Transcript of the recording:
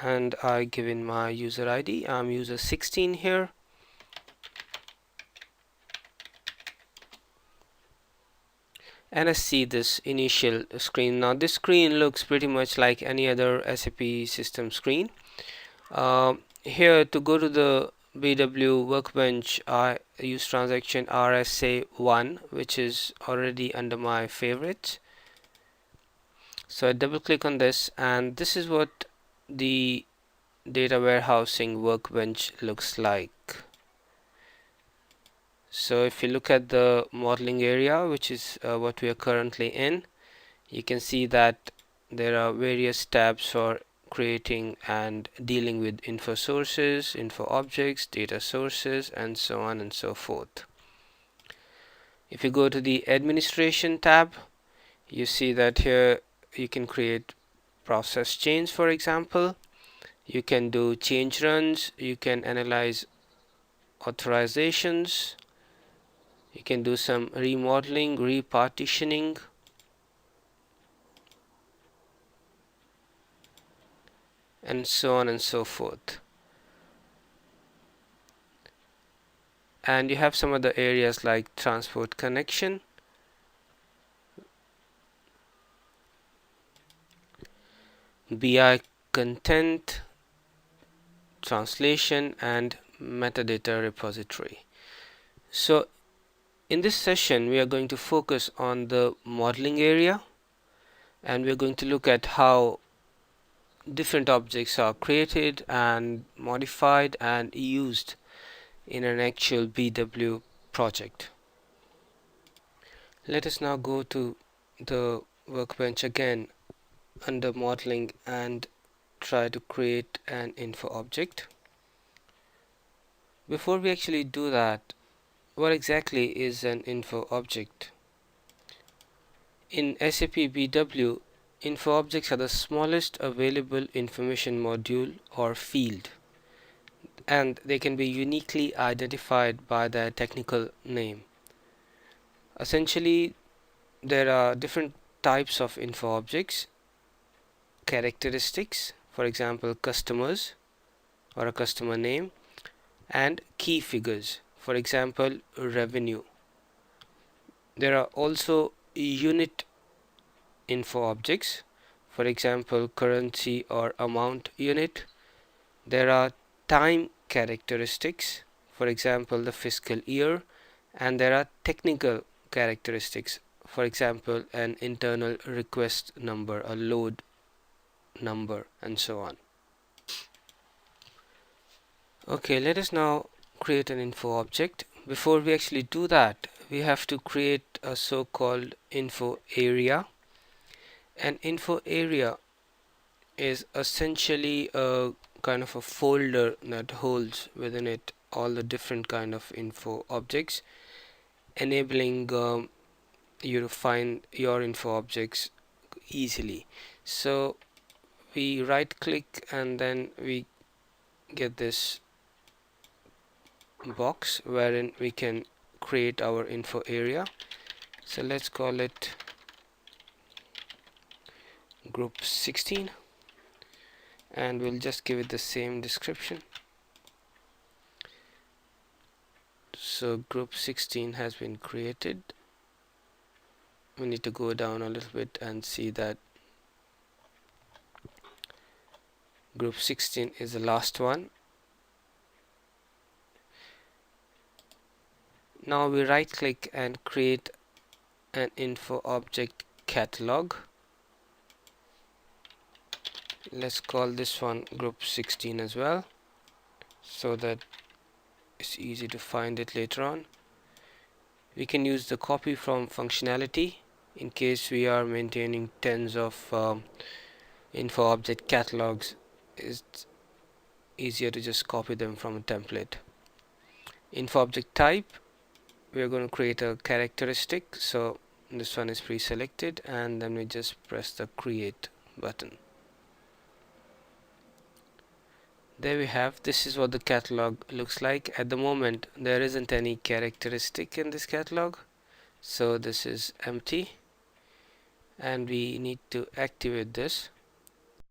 and I give in my user ID. I'm user 16 here. And I see this initial screen. Now this screen looks pretty much like any other SAP system screen. Here to go to the BW workbench, I use transaction RSA1, which is already under my favorites. So I double click on this, and this is what the data warehousing workbench looks like. So if you look at the modeling area, which is what we are currently in, you can see that there are various tabs for creating and dealing with info sources, info objects, data sources, and so on and so forth. If you go to the administration tab, you see that here you can create process chains, for example. You can do change runs, you can analyze authorizations, you can do some remodeling, repartitioning, and so on and so forth. And you have some other areas like transport connection, BI content, translation, and metadata repository. So in this session we are going to focus on the modeling area, and we are going to look at how different objects are created and modified and used in an actual BW project. Let us now go to the workbench again under modeling and try to create an info object. Before we actually do that, what exactly is an info object? In SAP BW, info objects are the smallest available information module or field, and they can be uniquely identified by their technical name. Essentially, there are different types of info objects: characteristics, for example customers or a customer name, and key figures, for example revenue. There are also unit info objects, for example currency or amount unit. There are time characteristics, for example the fiscal year, and there are technical characteristics, for example an internal request number, a load number, and so on. Okay, let us now create an info object. Before we actually do that, we have to create a so-called info area. An info area is essentially a kind of a folder that holds within it all the different kind of info objects, enabling you to find your info objects easily. So we right click and then we get this box wherein we can create our info area. So let's call it group 16, and we'll just give it the same description. So group 16 has been created. We need to go down a little bit and see that group 16 is the last one. Now we right click and create an info object catalog. Let's call this one group 16 as well, so that it's easy to find it later on. We can use the copy from functionality in case we are maintaining tens of info object catalogs. It's easier to just copy them from a template. Info object type, we are going to create a characteristic, so this one is pre-selected, and then we just press the create button. There we have. This is what the catalog looks like. At the moment there isn't any characteristic in this catalog, so this is empty, and we need to activate this.